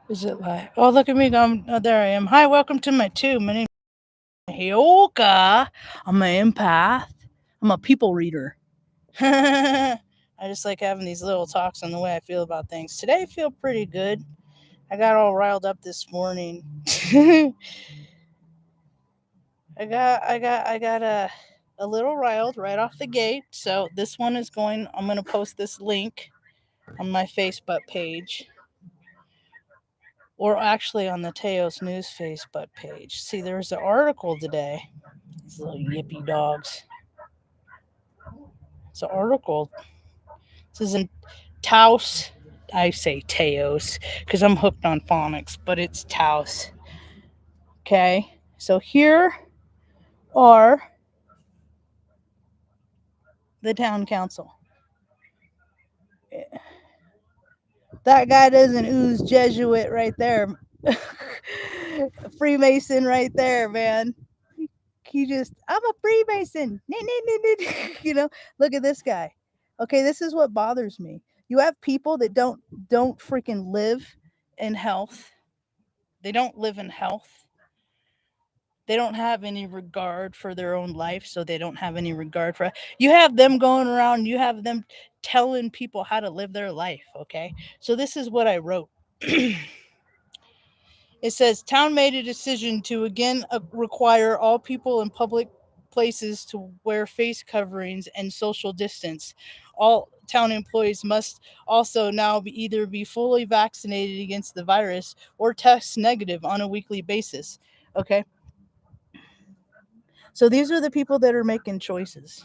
Is it live? Oh, look at me. Oh, there I am. Hi, welcome to my tube. My name is Hyoka. I'm an empath. I'm a people reader. I just like having these little talks on the way I feel about things. Today I feel pretty good. I got all riled up this morning. I got a little riled right off the gate. So this one is going. I'm gonna post this link on my Facebook page, or actually on the Taos News Facebook page. See, there was an article today. These little yippy dogs. It's an article. This is in Taos. I say Taos because I'm hooked on phonics, but it's Taos. Okay, so here are the town council. That guy doesn't ooze Jesuit right there. Freemason right there, man. He just, I'm a Freemason. You know, look at this guy. Okay, this is what bothers me. You have people that don't freaking live in health. They don't live in health. They don't have any regard for their own life, so they don't have any regard for. You have them going around, you have them telling people how to live their life, okay? So this is what I wrote. It says town made a decision to again require all people in public places to wear face coverings and social distance. All town employees must also now either be fully vaccinated against the virus or test negative on a weekly basis. Okay. So these are the people that are making choices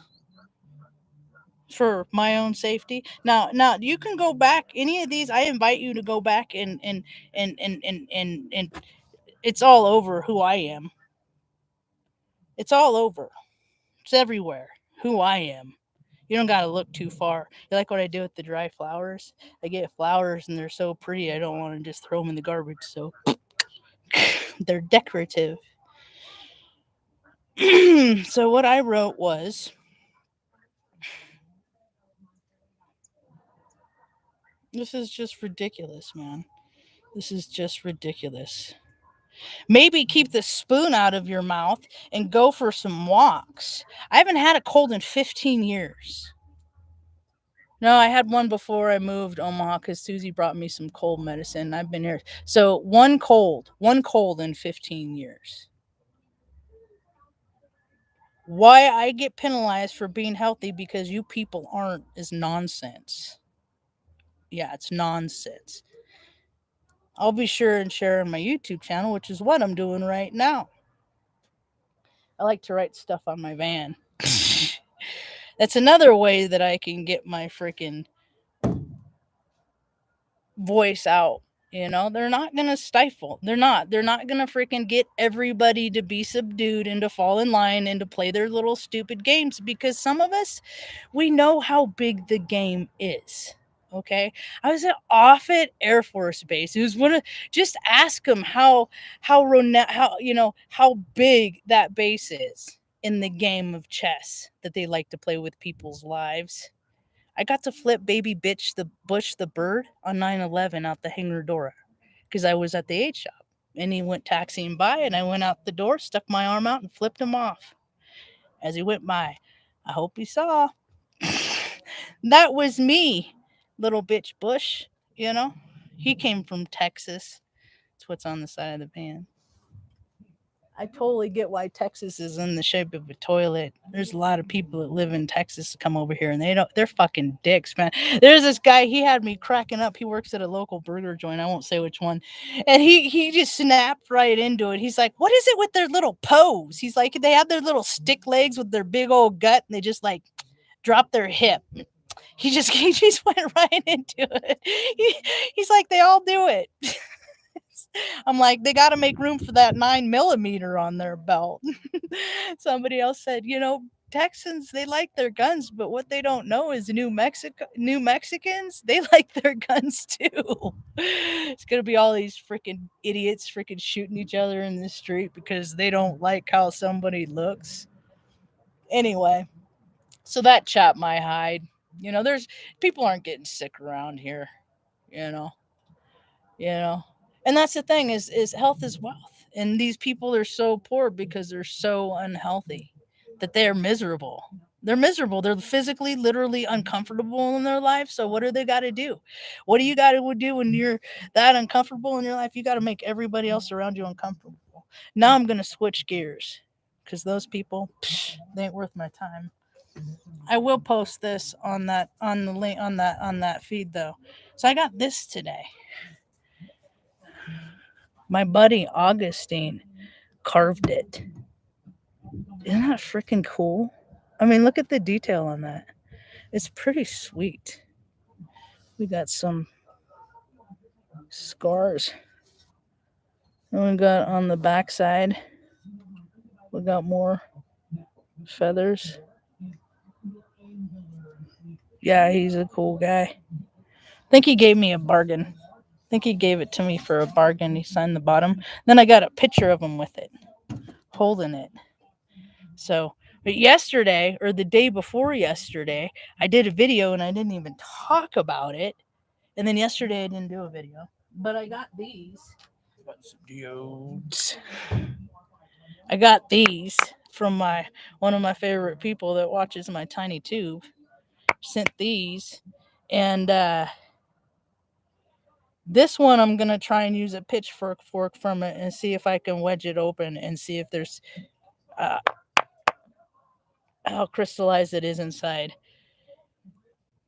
for my own safety. Now you can go back any of these. I invite you to go back and it's all over who I am. It's all over. It's everywhere. Who I am. You don't gotta look too far. You like what I do with the dry flowers? I get flowers and they're so pretty. I don't want to just throw them in the garbage. So they're decorative. So what I wrote was, this is just ridiculous, man. This is just ridiculous. Maybe keep the spoon out of your mouth and go for some walks. I haven't had a cold in 15 years. No, I had one before I moved Omaha because Susie brought me some cold medicine. I've been here. So one cold in 15 years. Why I get penalized for being healthy because you people aren't is nonsense. Yeah, it's nonsense. I'll be sure and share on my YouTube channel, which is what I'm doing right now. I like to write stuff on my van. That's another way that I can get my freaking voice out. You know, they're not going to stifle. They're not going to freaking get everybody to be subdued and to fall in line and to play their little stupid games because some of us, we know how big the game is. Okay. I was at Offutt Air Force Base. It was one of, just ask them how big that base is in the game of chess that they like to play with people's lives. I got to flip baby bitch the Bush the bird on 9/11 out the hangar door because I was at the 8 shop. And he went taxiing by, and I went out the door, stuck my arm out, and flipped him off as he went by. I hope he saw. That was me, little bitch Bush, you know? He came from Texas. That's what's on the side of the van. I totally get why Texas is in the shape of a toilet. There's a lot of people that live in Texas to come over here and they're fucking dicks, man. There's this guy, he had me cracking up. He works at a local burger joint. I won't say which one. And he just snapped right into it. He's like, "What is it with their little pose?" He's like, "They have their little stick legs with their big old gut and they just like drop their hip." He just went right into it. He's like, "They all do it." I'm like, they got to make room for that 9mm on their belt. Somebody else said, Texans, they like their guns, but what they don't know is New Mexicans, they like their guns too. It's gonna be all these freaking idiots freaking shooting each other in the street because they don't like how somebody looks. Anyway, so that chopped my hide. There's people aren't getting sick around here. You know, you know. And that's the thing is health is wealth. And these people are so poor because they're so unhealthy that they're miserable. They're miserable. They're physically, literally uncomfortable in their life. So what do they got to do? What do you got to do when you're that uncomfortable in your life? You got to make everybody else around you uncomfortable. Now I'm going to switch gears because those people, they ain't worth my time. I will post this on that on the link on that feed though. So I got this today. My buddy Augustine carved it. Isn't that freaking cool? I mean, look at the detail on that. It's pretty sweet. We got some scars. And we got on the backside, we got more feathers. Yeah, he's a cool guy. I think he gave me a bargain. I think he gave it to me for a bargain. He signed the bottom. Then I got a picture of him with it, holding it. So, but yesterday or the day before yesterday, I did a video and I didn't even talk about it. And then yesterday I didn't do a video. But I got these. Got some diodes. I got these from my one of my favorite people that watches my tiny tube. Sent these. And this one I'm gonna try and use a pitchfork fork from it and see if I can wedge it open and see if there's uh, how crystallized it is inside.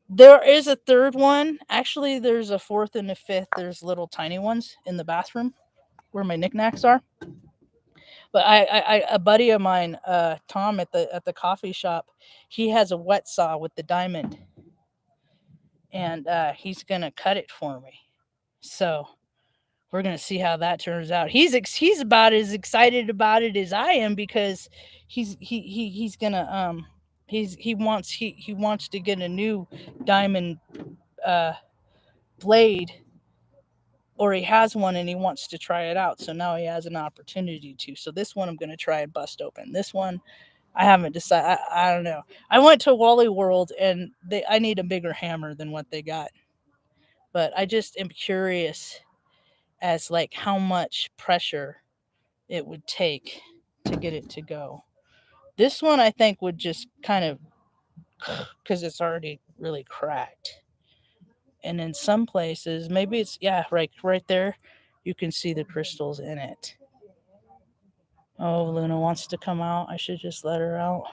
There is a third one. Actually, there's a fourth and a fifth. There's little tiny ones in the bathroom where my knickknacks are. But a buddy of mine, Tom at the coffee shop, he has a wet saw with the diamond, and he's gonna cut it for me. So we're gonna see how that turns out. He's about as excited about it as I am because he's gonna he wants to get a new diamond uh, blade, or he has one and he wants to try it out. So now he has an opportunity to. So this one I'm gonna try and bust open. This one I haven't decided. I don't know. I went to Wally World and I need a bigger hammer than what they got. But I just am curious as like how much pressure it would take to get it to go. This one I think would just kind of because it's already really cracked. And in some places, maybe it's yeah, right there, you can see the crystals in it. Oh, Luna wants to come out. I should just let her out.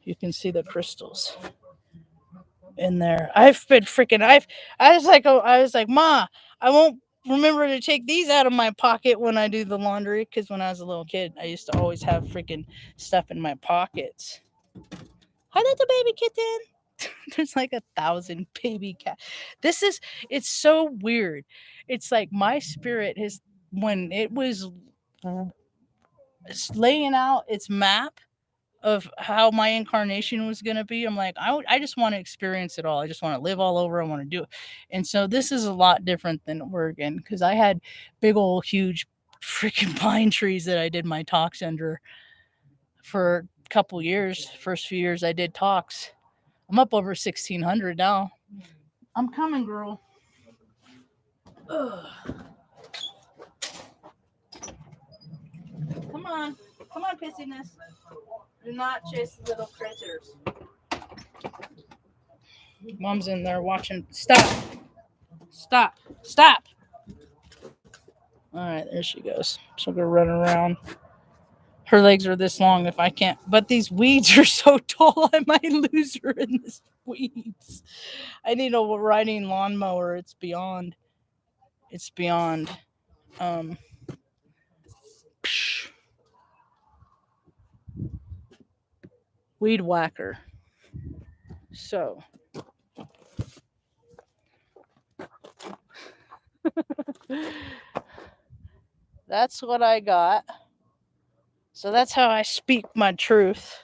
You can see the crystals in there. I was like, Ma, I won't remember to take these out of my pocket when I do the laundry because when I was a little kid, I used to always have freaking stuff in my pockets. Hi, little baby kitten. There's like 1,000 baby cat. It's so weird. It's like my spirit has when it was laying out its map of how my incarnation was going to be. I'm like, I just want to experience it all. I just want to live all over. I want to do it. And so this is a lot different than Oregon because I had big old huge freaking pine trees that I did my talks under for a couple years. First few years I did talks. I'm up over 1,600 now. I'm coming, girl. Ugh. Come on. Come on, pissiness. Do not chase little critters. Mom's in there watching. Stop. Stop. Stop. All right, there she goes. She'll go run around. Her legs are this long if I can't. But these weeds are so tall, I might lose her in this weeds. I need a riding lawnmower. It's beyond. It's beyond. Um, weed whacker. So. That's what I got. So that's how I speak my truth.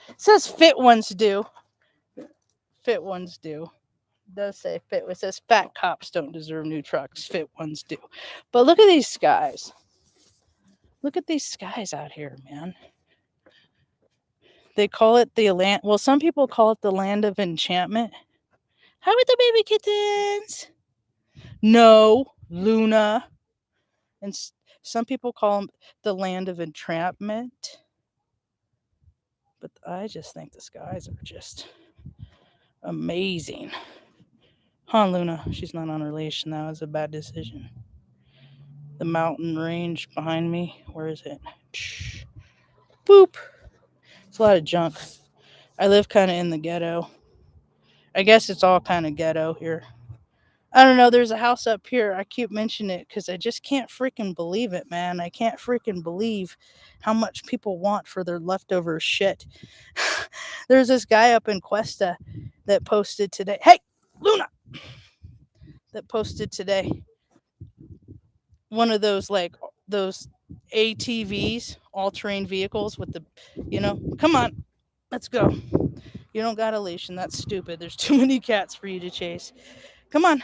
It says fit ones do. Fit ones do. It does say fit. It says fat cops don't deserve new trucks. Fit ones do. But look at these skies. Look at these skies out here, man. They call it the land. Well, some people call it the land of enchantment. How are the baby kittens? No. Luna, and some people call them the land of entrapment. But I just think the skies are just amazing. Huh, Luna? She's not on relation. That was a bad decision. The mountain range behind me. Where is it? Boop. It's a lot of junk. I live kind of in the ghetto. I guess it's all kind of ghetto here. I don't know. There's a house up here. I keep mentioning it because I just can't freaking believe it, man. I can't freaking believe how much people want for their leftover shit. There's this guy up in Cuesta that posted today. Hey, Luna! That posted today. One of those, like, those ATVs, all terrain vehicles with the, come on, let's go. You don't got a leash, and that's stupid. There's too many cats for you to chase. Come on.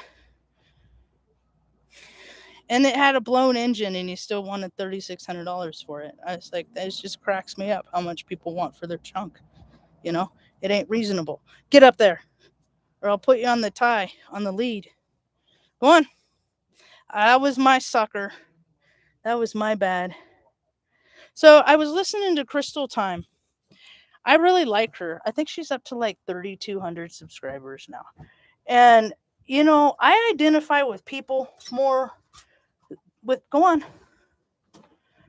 And it had a blown engine, and he still wanted $3,600 for it. I was like, that just cracks me up how much people want for their junk. It ain't reasonable. Get up there, or I'll put you on the tie, on the lead. Go on. That was my sucker. That was my bad. So I was listening to Crystal Time. I really like her. I think she's up to like 3,200 subscribers now. And, I identify with people more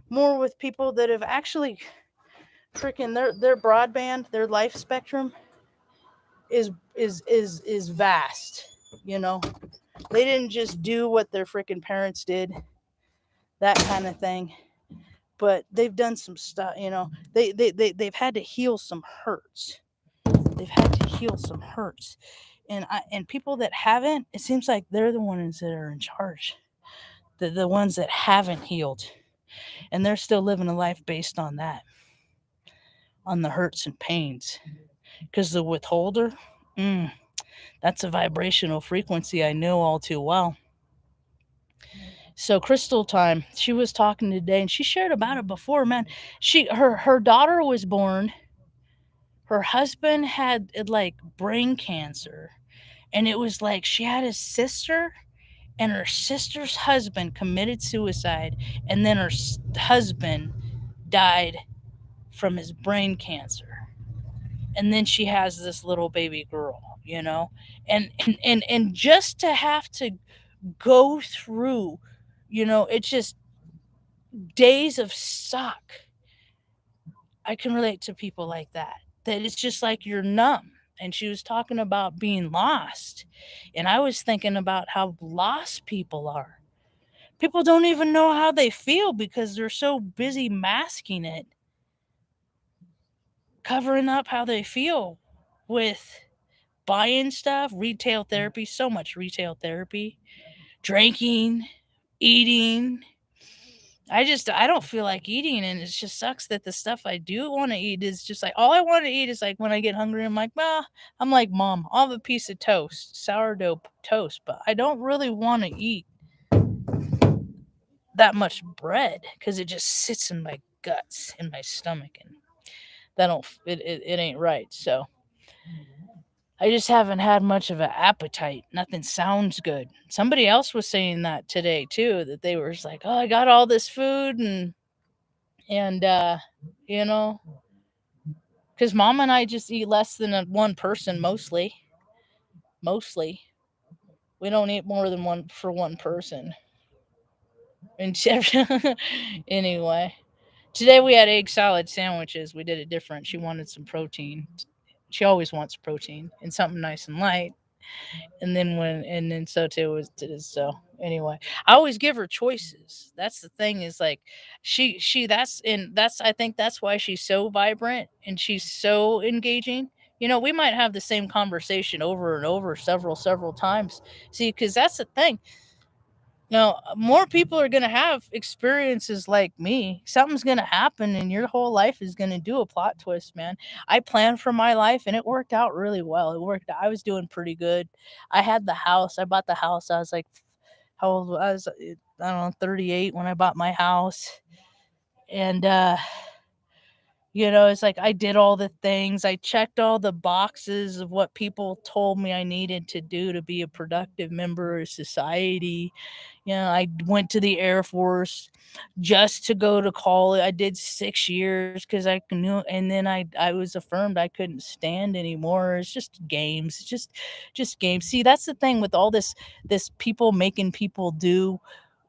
more with people that have actually freaking their broadband, their life spectrum is vast. They didn't just do what their freaking parents did, that kind of thing. But they've done some stuff. They've had to heal some hurts. And people that haven't, it seems like they're the ones that are in charge. The ones that haven't healed, and they're still living a life based on that, on the hurts and pains. Because the withholder, that's a vibrational frequency I know all too well. So Crystal Time, she was talking today, and she shared about it before, man. Her daughter was born. Her husband had like brain cancer, and it was like she had a sister, and her sister's husband committed suicide, and then her husband died from his brain cancer. And then she has this little baby girl, and just to have to go through, it's just days of suck. I can relate to people like that it's just like you're numb. And she was talking about being lost, and I was thinking about how lost people are. People don't even know how they feel because they're so busy masking it, covering up how they feel with buying stuff, retail therapy, so much retail therapy, drinking, eating. I don't feel like eating, and it just sucks that the stuff I do want to eat is just like, all I want to eat is like when I get hungry, I'm like, I'm like, Mom, I'll have a piece of toast, sourdough toast, but I don't really want to eat that much bread because it just sits in my guts, in my stomach, and it ain't right. So I just haven't had much of an appetite. Nothing sounds good. Somebody else was saying that today too, that they were just like, "Oh, I got all this food," and you know, because Mom and I just eat less than one person mostly. Mostly, we don't eat more than one for one person. And anyway, today we had egg salad sandwiches. We did it different. She wanted some protein. She always wants protein and something nice and light. And then so too was so anyway, I always give her choices. That's the thing, is like she that's I think that's why she's so vibrant and she's so engaging. We might have the same conversation over and over several times. See, because that's the thing. More people are going to have experiences like me. Something's going to happen and your whole life is going to do a plot twist, man. I planned for my life and it worked out really well. It worked. I was doing pretty good. I had the house. I bought the house. I was like, how old? I was, I don't know, 38 when I bought my house. And It's like I did all the things. I checked all the boxes of what people told me I needed to do to be a productive member of society. I went to the Air Force just to go to college. I did 6 years because I knew, and then I was affirmed I couldn't stand anymore. It's just games. It's just games. See, that's the thing with all this people making people do,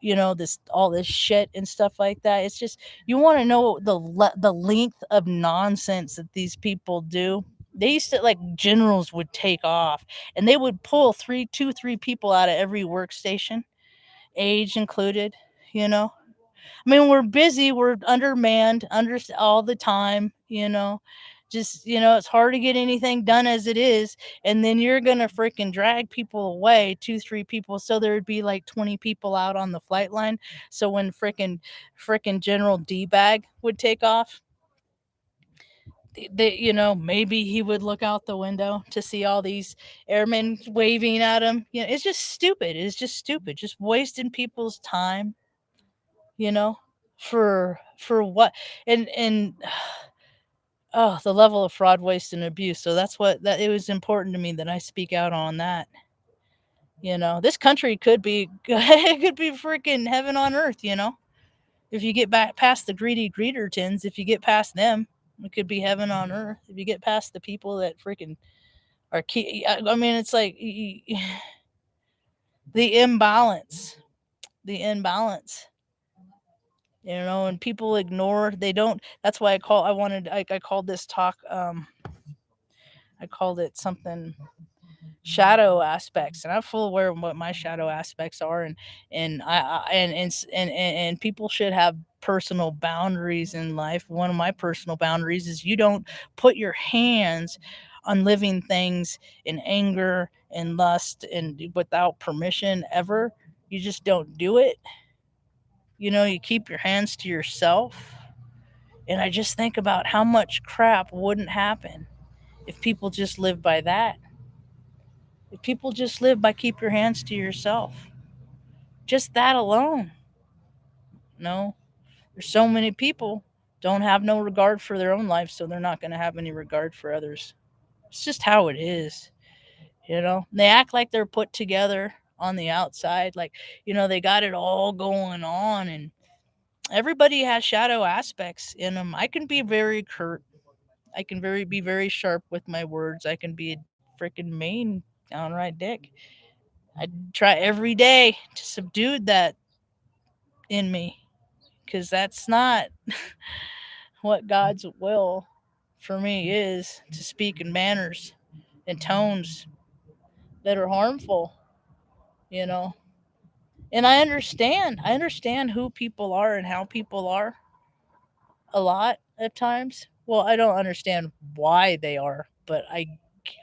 this all this shit and stuff like that. It's just you want to know the length of nonsense that these people do. They used to, like, generals would take off and they would pull three people out of every workstation, age included, you know. I mean, we're busy, we're undermanned, all the time, Just, it's hard to get anything done as it is, and then you're gonna freaking drag people away, 2, 3 people, so there'd be like 20 people out on the flight line. So when freaking General D bag would take off, maybe he would look out the window to see all these airmen waving at him. It's just stupid. It's just stupid. Just wasting people's time, you know, for what? And oh, the level of fraud, waste, and abuse. So that's what that it was important to me that I speak out on that. This country could be it could be freaking heaven on earth. If you get back past the greedy greetertons, if you get past them, it could be heaven on earth. If you get past the people that freaking are key, I mean, it's like the imbalance, the imbalance. And people ignore. They don't. That's why I called this talk. I called it something shadow aspects, and I'm full aware of what my shadow aspects are, and and people should have personal boundaries in life. One of my personal boundaries is you don't put your hands on living things in anger and lust and without permission ever. You just don't do it. You keep your hands to yourself. And I just think about how much crap wouldn't happen if people just lived by that. If people just live by keep your hands to yourself, just that alone. No, there's so many people don't have no regard for their own life, so they're not going to have any regard for others. It's just how it is. They act like they're put together on the outside, like, they got it all going on, and everybody has shadow aspects in them. I can be very curt. I can be very sharp with my words. I can be a freaking mean, downright dick. I try every day to subdue that in me, because that's not what God's will for me is, to speak in manners and tones that are harmful, you know. And I understand who people are and how people are a lot at times. Well, I don't understand why they are, but I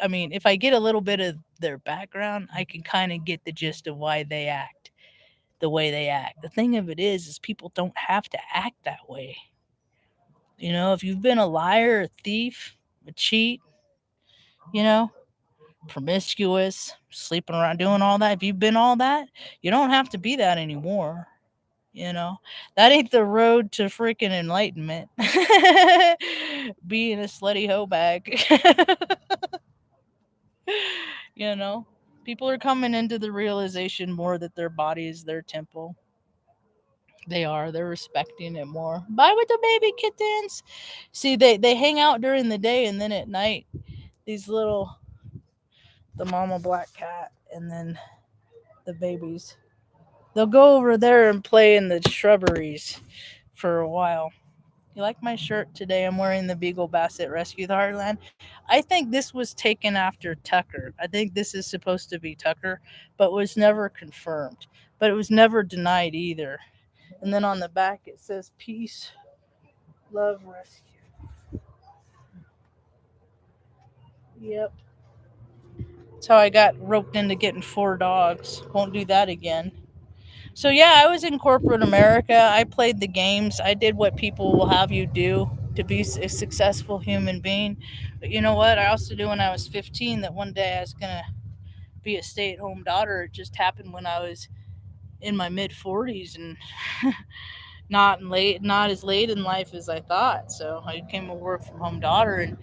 mean, if I get a little bit of their background, I can kind of get the gist of why they act the way they act. The thing of it is people don't have to act that way. If you've been a liar, a thief, a cheat, you know, promiscuous, sleeping around, doing all that, if you've been all that, you don't have to be that anymore. You know, that ain't the road to freaking enlightenment. Being a slutty hoe bag. you know, People are coming into the realization more that their body is their temple. They're respecting it more. Bye with the baby kittens. See, they hang out during the day, and then at night, these little, the mama black cat and then the babies, they'll go over there and play in the shrubberies for a while. You like my shirt today? I'm wearing the Beagle Basset Rescue the Heartland. I think this was taken after Tucker. I think this is supposed to be Tucker, but was never confirmed. But it was never denied either. And then on the back it says peace, love, rescue. Yep. That's how I got roped into getting 4 dogs. Won't do that again. So yeah, I was in corporate America. I played the games. I did what people will have you do to be a successful human being. But you know what? I also knew when I was 15 that one day I was going to be a stay-at-home daughter. It just happened when I was in my mid 40s, and not as late in life as I thought. So I became a work from home daughter, and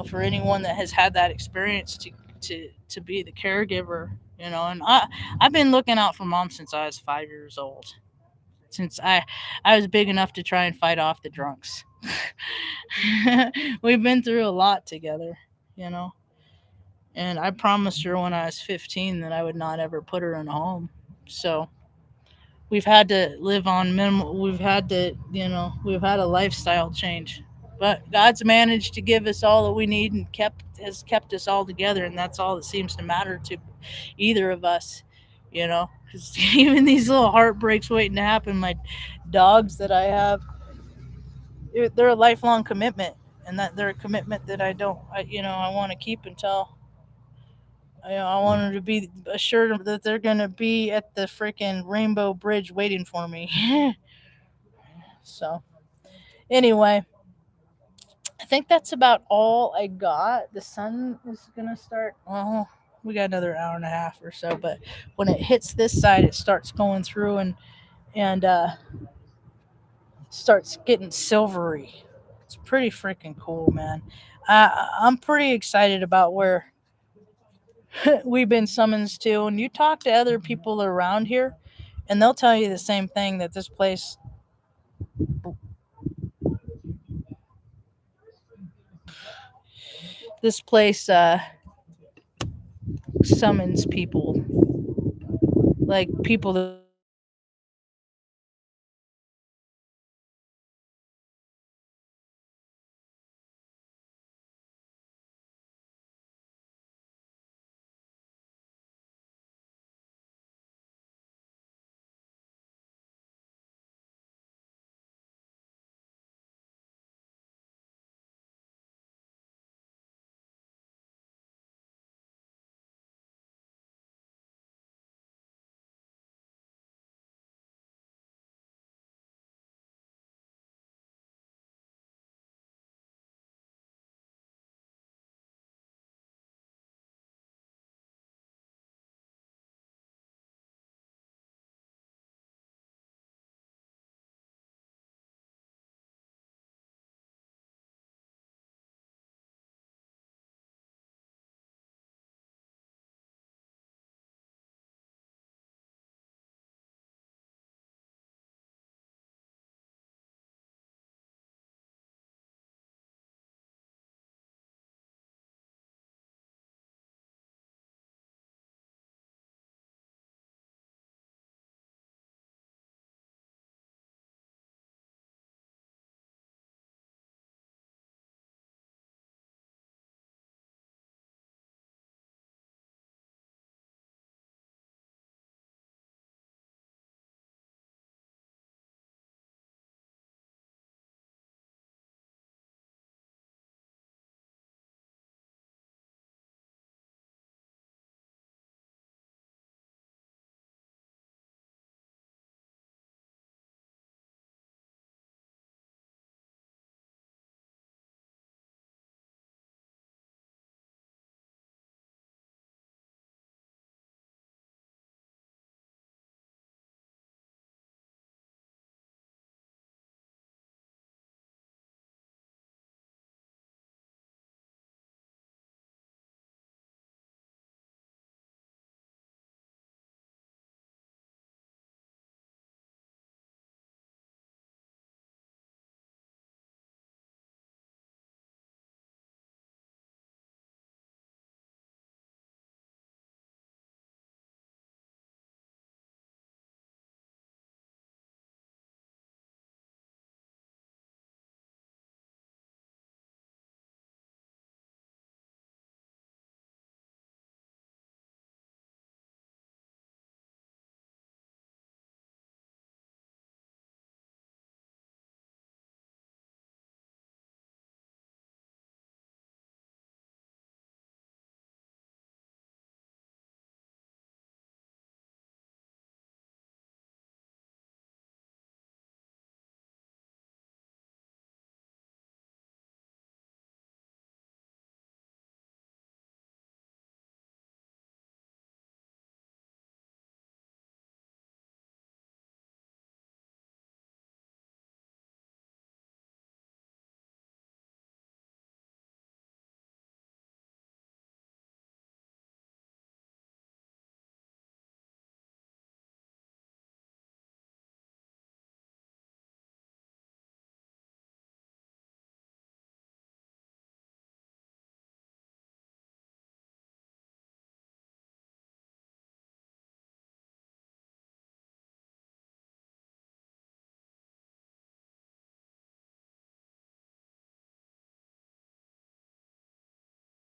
for anyone that has had that experience to be the caregiver, and I've been looking out for mom since I was 5 years old. Since I was big enough to try and fight off the drunks. We've been through a lot together, you know. And I promised her when I was 15 that I would not ever put her in a home. So we've had to live on minimal. We've had a lifestyle change. But God's managed to give us all that we need and has kept us all together, and that's all that seems to matter to either of us. Because even these little heartbreaks waiting to happen, my dogs that I have, they're a lifelong commitment, and that they're a commitment that I don't, I want to keep until I want them to be assured that they're gonna be at the freaking Rainbow Bridge waiting for me. So anyway, I think that's about all I got. The sun is gonna start. Well, we got another hour and a half or so, but when it hits this side, it starts going through and starts getting silvery. It's pretty freaking cool, man. I'm pretty excited about where we've been summoned to. And you talk to other people around here, and they'll tell you the same thing, that this place summons people, like people that